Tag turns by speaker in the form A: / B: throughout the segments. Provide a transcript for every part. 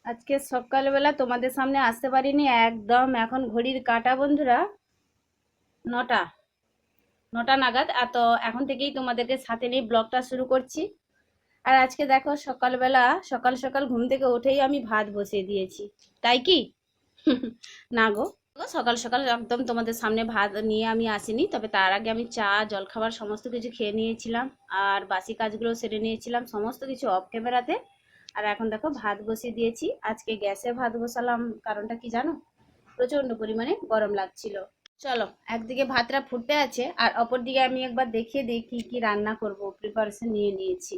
A: আজকে সকালবেলা তোমাদের সামনে আসতে পারিনি একদম। এখন ঘড়ির কাঁটা বন্ধুরা 9টা 9টা নাগাদ। তো এখন থেকেই তোমাদেরকে সাথে নিয়ে ব্লগটা শুরু করছি। আর আজকে দেখো সকালবেলা সকাল সকাল ঘুম থেকে উঠেই আমি ভাত বসিয়ে দিয়েছি। তাই কি? না গো, সকাল সকাল একদম তোমাদের সামনে ভাত নিয়ে আমি আসিনি, তবে তার আগে আমি চা জলখাবার সমস্ত কিছু খেয়ে নিয়েছিলাম। আর বাসি কাজগুলো সেরে নিয়েছিলাম সমস্ত কিছু অফ ক্যামেরাতে। আর এখন দেখো ভাত বসিয়ে দিয়েছি। আজকে গ্যাসে ভাত বসালাম, কারণটা কি জানো? প্রচন্ড পরিমাণে গরম লাগছিল। চলো, একদিকে ভাতটা ফুটে আছে আর অপর দিকে আমি একবার দেখিয়ে দিই কি কি রান্না করব। প্রিপারেশন নিয়ে নিয়েছি।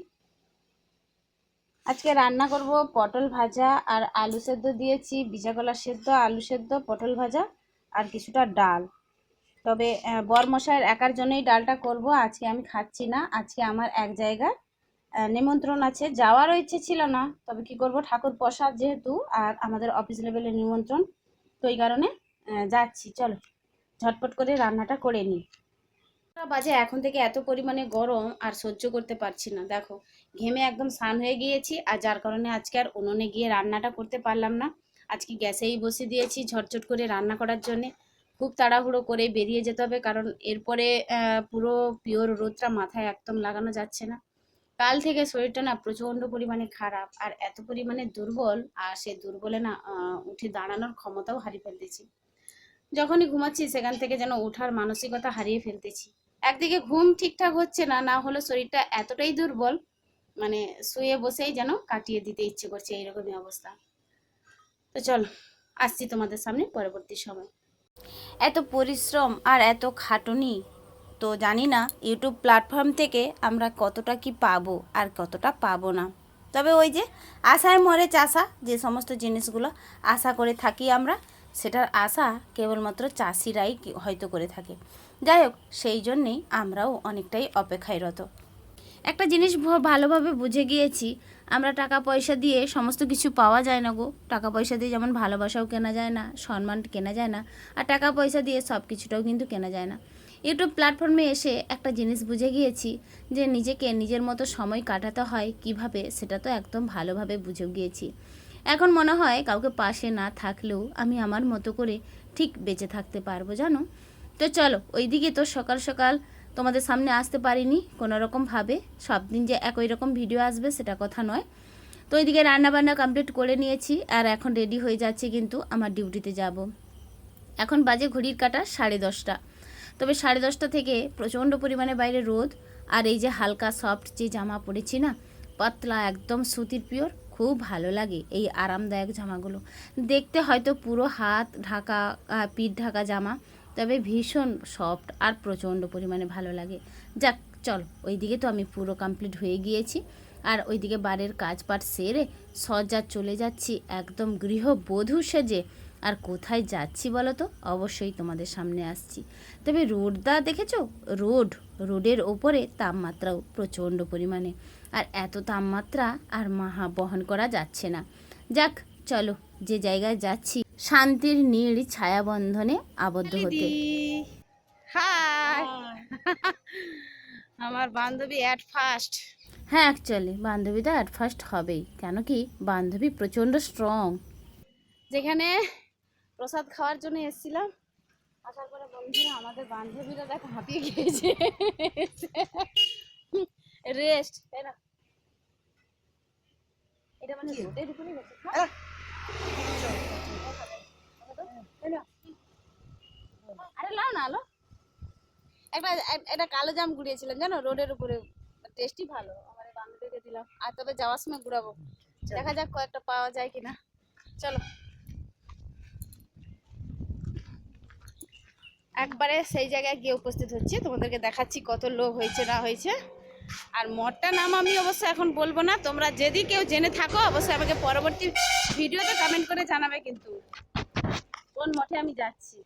A: আজকে রান্না করব পটল ভাজা আর আলু সেদ্ধ দিয়েছি, ভিজা কলা সেদ্ধ, আলু সেদ্ধ, পটল ভাজা আর কিছুটা ডাল। তবে বরমশাইয়ের একার জন্যই ডালটা করব, আজকে আমি খাচ্ছি না। আজকে আমার এক জায়গায় নিমন্ত্রণ আছে, যাওয়ারও ইচ্ছে ছিল না, তবে কি করব, ঠাকুর প্রসাদ যেহেতু আর আমাদের অফিস লেভেলের নিমন্ত্রণ, তো এই কারণে যাচ্ছি। চলো ঝটপট করে রান্নাটা করে নিই। বাজে এখন থেকে এত পরিমাণে গরম আর সহ্য করতে পারছি না। দেখো ঘেমে একদম স্নান হয়ে গিয়েছি, আর যার কারণে আজকে আর উনুনে গিয়ে রান্নাটা করতে পারলাম না। আজকে গ্যাসেই বসে দিয়েছি ঝটঝট করে রান্না করার জন্যে। খুব তাড়াহুড়ো করে বেরিয়ে যেতে হবে, কারণ এরপরে পুরো পিওর রোদটা মাথায় একদম লাগানো যাচ্ছে না। কাল থেকে শরীরটা না প্রচণ্ড পরিমাণে খারাপ আর এত পরিমাণে দুর্বল, আর সে দুর্বলে না উঠে দাঁড়ানোর ক্ষমতাও হারিয়ে ফেলতেছি। যখনই ঘুমাচ্ছি সেখান থেকে যেন ওঠার মানসিকতা হারিয়ে ফেলতেছি। একদিকে ঘুম ঠিকঠাক হচ্ছে না, না হলে শরীরটা এতটাই দুর্বল, মানে শুয়ে বসেই যেন কাটিয়ে দিতে ইচ্ছে করছে, এইরকমই অবস্থা। তো চলো, আসছি তোমাদের সামনে পরবর্তী সময়। এত পরিশ্রম আর এত খাটুনি, তো জানি না ইউটিউব প্ল্যাটফর্ম থেকে আমরা কতটা কি পাবো আর কতটা পাবো না। তবে ওই যে আশায় মরে চাষা, যে সমস্ত জিনিসগুলো আশা করে থাকি আমরা, সেটার আশা কেবলমাত্র চাষিরাই হয়তো করে থাকে। যাই হোক, সেই জন্যেই আমরাও অনেকটাই অপেক্ষায় রত। একটা জিনিস ভালোভাবে বুঝে গিয়েছি, আমরা টাকা পয়সা দিয়ে সমস্ত কিছু পাওয়া যায় না গো। টাকা পয়সা দিয়ে যেমন ভালোবাসাও কেনা যায় না, সম্মান কেনা যায় না, আর টাকা পয়সা দিয়ে সব কিছুটাও কিন্তু কেনা যায় না। ইউটিউব প্ল্যাটফর্মে এসে একটা জিনিস বুঝে গিয়েছি, যে নিজেকে নিজের মতো সময় কাটাতে হয় কিভাবে, সেটা তো একদম ভালোভাবে বুঝে গিয়েছি। এখন মনে হয় কাউকে পাশে না থাকলেও আমি আমার মতো করে ঠিক বেঁচে থাকতে পারবো, জানো। তো চলো, ওইদিকে তো সকাল সকাল তোমাদের সামনে আসতে পারিনি কোনো রকমভাবে। সব দিন যে একই রকম ভিডিও আসবে সেটা কথা নয়। তো ওইদিকে রান্নাবান্না কমপ্লিট করে নিয়েছি আর এখন রেডি হয়ে যাচ্ছি কিন্তু আমার ডিউটিতে যাব। এখন বাজে ঘড়ির কাঁটা 10:30। তবে 10:30 থেকে প্রচণ্ড পরিমাণে বাইরে রোদ, আর এই যে হালকা সফট যে জামা পরেছি না, পাতলা একদম সুতির পিওর, খুব ভালো লাগে এই আরামদায়ক জামাগুলো। দেখতে হয়তো পুরো হাত ঢাকা, পিঠ ঢাকা জামা, তবে ভীষণ সফট আর প্রচণ্ড পরিমাণে ভালো লাগে। যাক চলো, ওইদিকে তো আমি পুরো কমপ্লিট হয়ে গিয়েছি, আর ওইদিকে বাড়ির কাজপাট সেরে সজ্জা চলে যাচ্ছি একদম গৃহবধূ সেজে। আর কোথায় যাচ্ছি বলো তো? অবশ্যই তোমাদের সামনে আসছি। তবে রোডটা দেখেছো? রোডের ওপরে তাপমাত্রাও প্রচণ্ড পরিমাণে, আর এত তাপমাত্রা আর বহন করা যাচ্ছে না। যাক চলো, যে জায়গায় যাচ্ছি শান্তির নীড় ছায়াবন্ধনে আবদ্ধ হতে। হাই, আমার বান্ধবী অ্যাট ফার্স্ট। হ্যাঁ, অ্যাকচুয়ালি বান্ধবী তো অ্যাট ফার্স্ট হবেই, কেন কি বান্ধবী প্রচণ্ড স্ট্রং। যেখানে প্রসাদ খাওয়ার জন্য এসেছিলাম, আসার পরে বন্ধুরা আমাদের বান্ধবীরা দেখো হাঁপিয়ে গিয়েছে। রেস্ট, তাই না? এটা মানে রোদের উপরে গেছে। আরে লাও না, আলো একটা একটা কালো জাম গুড়িয়েছিলাম জানো, রোডের উপরে, টেস্টি ভালো। আমার এই বান্ধবীকে দিলাম, আর তবে যাওয়ার সময় ঘুরাবো, দেখা যাক কয়েকটা পাওয়া যায় কিনা। চলো, একবারে সেই জায়গায় গিয়ে উপস্থিত হচ্ছে, তোমাদেরকে দেখাচ্ছি কত লোক হয়েছে না হয়েছে। আর মঠটার নাম আমি অবশ্য এখন বলবো না, তোমরা যদি কেউ জেনে থাকো অবশ্যই আমাকে পরবর্তী ভিডিওতে কমেন্ট করে জানাবে কিন্তু কোন মঠে আমি যাচ্ছি।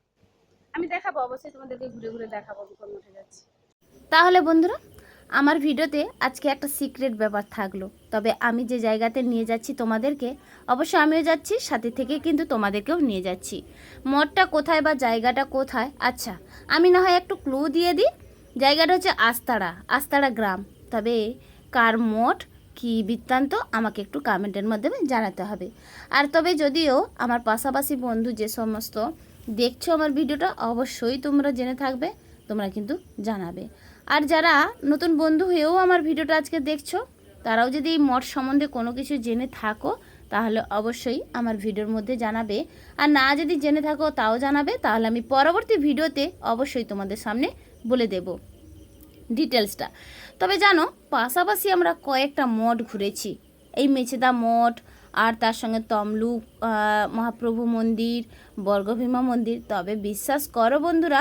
A: আমি দেখাবো অবশ্যই, তোমাদেরকে ঘুরে ঘুরে দেখাবো আমি কোন মঠে যাচ্ছি। তাহলে বন্ধুরা, আমার ভিডিওতে আজকে একটা সিক্রেট ব্যাপার থাকলো। তবে আমি যে জায়গাতে নিয়ে যাচ্ছি তোমাদেরকে, অবশ্যই আমিও যাচ্ছি, সাথে থেকে কিন্তু তোমাদেরকেও নিয়ে যাচ্ছি। মঠটা কোথায় বা জায়গাটা কোথায়, আচ্ছা আমি না হয় একটু ক্লু দিয়ে দিই। জায়গাটা হচ্ছে আস্তাড়া গ্রাম। তবে কার মঠ, কি বৃত্তান্ত আমাকে একটু কমেন্টের মাধ্যমে জানাতে হবে। আর তবে যদিও আমার পাশাপাশি বন্ধু যে সমস্ত দেখছো আমার ভিডিওটা, অবশ্যই তোমরা জেনে থাকবে, তোমরা কিন্তু জানাবে। আর যারা নতুন বন্ধু হয়েও আমার ভিডিওটা আজকে দেখছো, তারাও যদি এই মঠ সম্বন্ধে কোনো কিছু জেনে থাকো, তাহলে অবশ্যই আমার ভিডিওর মধ্যে জানাবে। আর না যদি জেনে থাকো তাও জানাবে, তাহলে আমি পরবর্তী ভিডিওতে অবশ্যই তোমাদের সামনে বলে দেব ডিটেলসটা। তবে জানো, পাশাপাশি আমরা কয়েকটা মঠ ঘুরেছি, এই মেছেদা মঠ আর তার সঙ্গে তমলুক মহাপ্রভু মন্দির, বর্গভীমা মন্দির। তবে বিশ্বাস করো বন্ধুরা,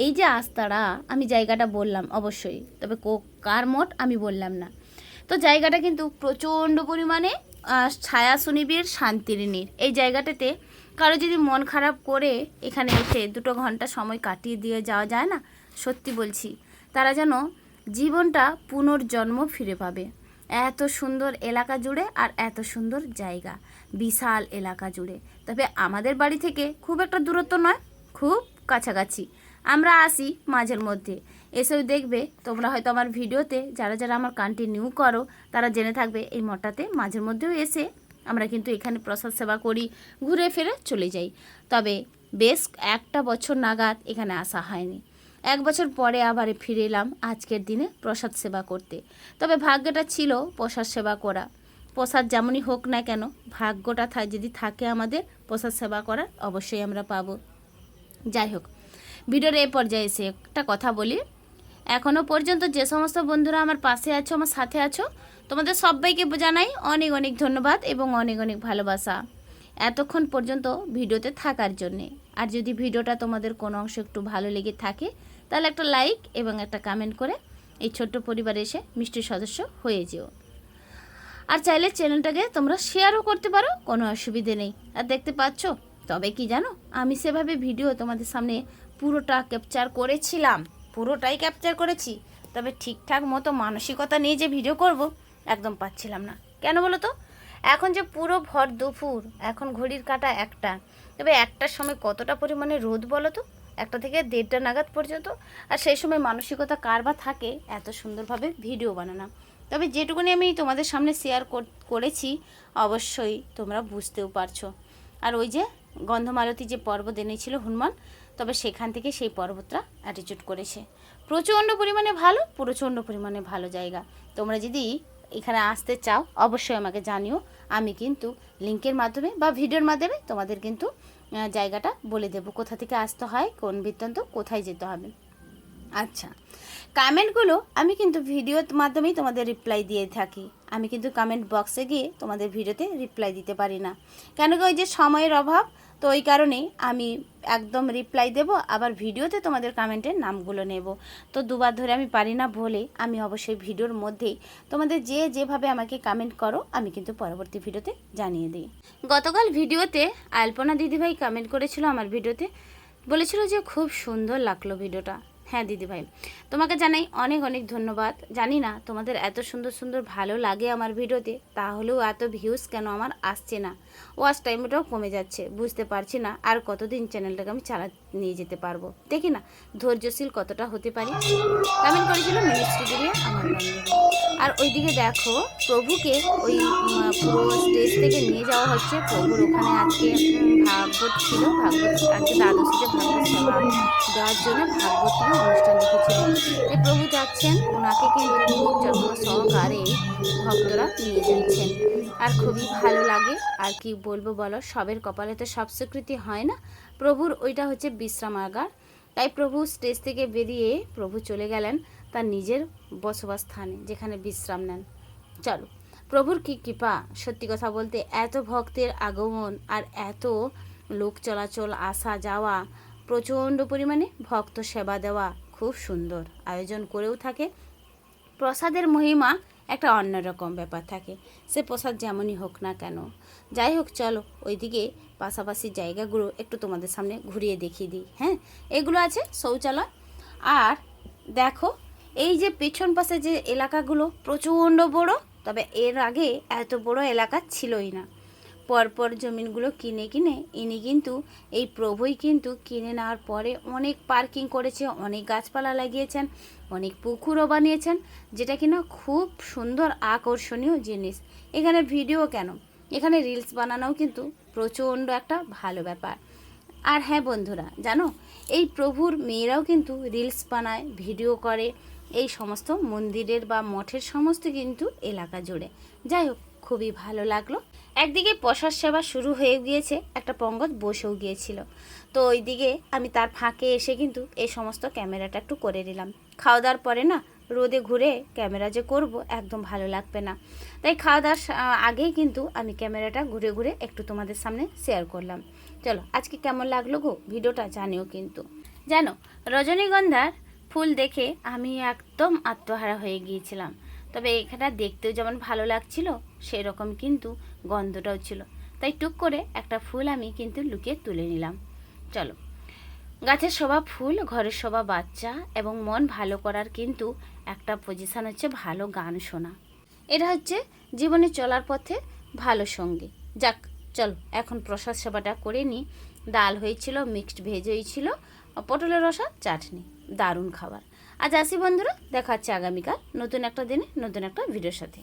A: এই যে আস্তারা আমি জায়গাটা বললাম অবশ্যই, তবে কার মঠ আমি বললাম না। তো জায়গাটা কিন্তু প্রচণ্ড পরিমাণে ছায়া সুনিবিড় শান্তির নীড়। এই জায়গাটাতে কারো যদি মন খারাপ করে এখানে এসে 2 ঘন্টা সময় কাটিয়ে দিয়ে যাওয়া যায় না, সত্যি বলছি, তারা যেন জীবনটা পুনর্জন্ম ফিরে পাবে। এত সুন্দর এলাকা জুড়ে আর এত সুন্দর জায়গা, বিশাল এলাকা জুড়ে। তবে আমাদের বাড়ি থেকে খুব একটা দূরত্ব নয়, খুব কাছাকাছি। আমরা আসি মাঝের মধ্যে, এসেও দেখবে তোমরা হয়তো আমার ভিডিওতে যারা যারা আমার কন্টিনিউ করো তারা জেনে থাকবে, এই মঠটাতে মাঝের মধ্যেও এসে আমরা কিন্তু এখানে প্রসাদ সেবা করি, ঘুরে ফিরে চলে যাই। তবে বেশ 1 বছর নাগাদ এখানে আসা হয়নি। 1 বছর পরে আবার ফিরে এলাম আজকের দিনে প্রসাদ সেবা করতে। তবে ভাগ্যটা ছিল প্রসাদ সেবা করা। প্রসাদ যেমনই হোক না কেন, ভাগ্যটা যদি থাকে আমাদের প্রসাদ সেবা করার, অবশ্যই আমরা পাবো। যাই হোক, ভিডিওর এই পর্যায়ে এসে একটা কথা বলি। এখনও পর্যন্ত যে সমস্ত বন্ধুরা আমার পাশে আছো, আমার সাথে আছো, তোমাদের সবাইকে জানাই অনেক অনেক ধন্যবাদ এবং অনেক অনেক ভালোবাসা এতক্ষণ পর্যন্ত ভিডিওতে থাকার জন্যে। আর যদি ভিডিওটা তোমাদের কোনো অংশ একটু ভালো লেগে থাকে, তাহলে একটা লাইক এবং একটা কমেন্ট করে এই ছোট্ট পরিবারে এসে মিষ্টি সদস্য হয়ে যেও। আর চাইলে চ্যানেলটাকে তোমরা শেয়ারও করতে পারো, কোনো অসুবিধে নেই। আর দেখতে পাচ্ছ, তবে কি জানো, আমি সেভাবে ভিডিও তোমাদের সামনে পুরোটা ক্যাপচার করেছিলাম, পুরোটাই ক্যাপচার করেছি, তবে ঠিকঠাক মতো মানসিকতা নিয়ে যে ভিডিও করব একদম পাচ্ছিলাম না। কেন বলো তো, এখন যে পুরো ভর দুপুর, এখন ঘড়ির কাঁটা 1টা, তবে 1টার সময় কতটা পরিমাণে রোদ বলো তো, 1টা থেকে 1:30 নাগাদ পর্যন্ত। আর সেই সময় মানসিকতা কার বা থাকে এত সুন্দরভাবে ভিডিও বানানো। তবে যেটুকুনি আমি তোমাদের সামনে শেয়ার করেছি, অবশ্যই তোমরা বুঝতেও পারছো। আর ওই যে গন্ধমালতী যে পর্বত এনেছিল হনুমান, তবে সেখান থেকে সেই পর্বতটা অ্যাটিটিউড করেছে। প্রচণ্ড পরিমাণে ভালো, প্রচণ্ড পরিমাণে ভালো জায়গা। তোমরা যদি এখানে আসতে চাও অবশ্যই আমাকে জানিও, আমি কিন্তু লিঙ্কের মাধ্যমে বা ভিডিওর মাধ্যমে তোমাদের কিন্তু জায়গাটা বলে দেবো, কোথা থেকে আসতে হয়, কোন বৃত্তান্ত, কোথায় যেতে হবে। আচ্ছা, কমেন্টগুলো আমি কিন্তু ভিডিওর মাধ্যমেই তোমাদের রিপ্লাই দিয়ে থাকি। আমি কিন্তু কমেন্ট বক্সে গিয়ে তোমাদের ভিডিওতে রিপ্লাই দিতে পারি না, কেন কি ওই যে সময়ের অভাব। তো ওই কারণেই আমি একদম রিপ্লাই দেব, আবার ভিডিওতে তোমাদের কমেন্টের নামগুলো নেব। তো 2বার ধরে আমি পারি না বলে আমি অবশ্যই ভিডিওর মধ্যেই তোমাদের যেভাবে আমাকে কমেন্ট করো আমি কিন্তু পরবর্তী ভিডিওতে জানিয়ে দিই। গতকাল ভিডিওতে আলপনা দিদিভাই কমেন্ট করেছিল আমার ভিডিওতে, বলেছিল যে খুব সুন্দর লাগলো ভিডিওটা। হ্যাঁ দিদিভাই, তোমাকে জানাই অনেক অনেক ধন্যবাদ। জানি না তোমাদের এত সুন্দর সুন্দর ভালো লাগে আমার ভিডিওতে, তাহলেও এত ভিউজ কেন আমার আসছে না, ওয়াচ টাইমটাও কমে যাচ্ছে, বুঝতে পারছি না আর কতদিন চ্যানেলটাকে আমি নিয়ে যেতে পারবো। দেখি না ধৈর্যশীল কতটা হতে পারি। কমেন্ট করেছিল মিনিস্ট্রি দিয়ে আমার বান্ধবী। আর ওইদিকে দেখো, প্রভুকে ওই পুরো স্টেজ থেকে নিয়ে যাওয়া হচ্ছে। প্রভুর ওখানে আজকে ভাগবত ছিল, ভাগবত আজকে দ্বাদশীতে ভাগবত সেবা দেওয়ার জন্য ভাগবত অনুষ্ঠান রেখেছিলেন। এই প্রভু যাচ্ছেন, ওনাকে কিন্তু খুব যত্ন সহকারে ভক্তরা নিয়ে যাচ্ছেন। আর খুবই ভালো লাগে। আর কি বলবো বলো, সবের কপালে তো সব স্বীকৃতি হয় না। প্রভুর ওইটা হচ্ছে বিশ্রামাগার। তাই প্রভু স্টেজ থেকে বেরিয়ে প্রভু চলে গেলেন তার নিজের বসবাস স্থানে, যেখানে বিশ্রাম নেন। চলো, প্রভুর কি কৃপা, সত্যি কথা বলতে এত ভক্তের আগমন আর এত লোক চলাচল, আসা যাওয়া, প্রচণ্ড পরিমাণে ভক্ত সেবা দেওয়া, খুব সুন্দর আয়োজন করেও থাকে। প্রসাদের মহিমা একটা অন্যরকম ব্যাপার থাকে, সে প্রসাদ যেমনই হোক না কেন। যাই হোক, চলো ওইদিকে পাশাপাশি জায়গাগুলো একটু তোমাদের সামনে ঘুরিয়ে দেখিয়ে দিই। হ্যাঁ, এগুলো আছে শৌচালয়। আর দেখো, এই যে পেছন পাশে যে এলাকাগুলো প্রচণ্ড বড়, তবে এর আগে এত বড় এলাকা ছিলই না। পরপর জমিনগুলো কিনে কিনে ইনি কিন্তু এই প্রভুই কিন্তু কিনে নেওয়ার পরে অনেক পার্কিং করেছে, অনেক গাছপালা লাগিয়েছেন, অনেক পুকুরও বানিয়েছেন, যেটা কিনা খুব সুন্দর আকর্ষণীয় জিনিস। এখানে ভিডিও কেন, এখানে রিলস বানানোও কিন্তু প্রচণ্ড একটা ভালো ব্যাপার। আর হ্যাঁ বন্ধুরা, জানো এই প্রভুর মেয়েরাও কিন্তু রিলস বানায়, ভিডিও করে এই সমস্ত মন্দিরের বা মঠের সমস্ত কিন্তু এলাকা জুড়ে। যাই হোক, খুবই ভালো লাগলো। একদিকে প্রসাদ সেবা শুরু হয়ে গিয়েছে, একটা পঙ্গজ বসেও গিয়েছিল, তো ওইদিকে আমি তার ফাঁকে এসে কিন্তু এই সমস্ত ক্যামেরাটা একটু করে নিলাম। খাওয়া দাওয়ার পরে না রোদে ঘুরে ক্যামেরা যে করব একদম ভালো লাগবে না, তাই খাওয়া দাওয়ার আগেই কিন্তু আমি ক্যামেরাটা ঘুরে ঘুরে একটু তোমাদের সামনে শেয়ার করলাম। চলো আজকে কেমন লাগলো গো ভিডিওটা জানিও কিন্তু। জানো রজনীগন্ধার ফুল দেখে আমি একদম আত্মহারা হয়ে গিয়েছিলাম, তবে এখানটা দেখতেও যেমন ভালো লাগছিল সেই রকম কিন্তু গন্ধটাও ছিল, তাই টুক করে একটা ফুল আমি কিন্তু লুকিয়ে তুলে নিলাম। চলো, গাছের শোভা ফুল, ঘরের শোভা বাচ্চা, এবং মন ভালো করার কিন্তু একটা পজিশান হচ্ছে ভালো গান শোনা। এটা হচ্ছে জীবনে চলার পথে ভালো সঙ্গী। যাক চলো এখন প্রসাদ সেবাটা করে নিই। ডাল হয়েছিল, মিক্সড ভেজ হয়েছিল, পটলের রসা, চাটনি, দারুণ খাবার। আজ আসি বন্ধুরা, দেখা হচ্ছে আগামীকাল নতুন একটা দিনে নতুন একটা ভিডিওর সাথে।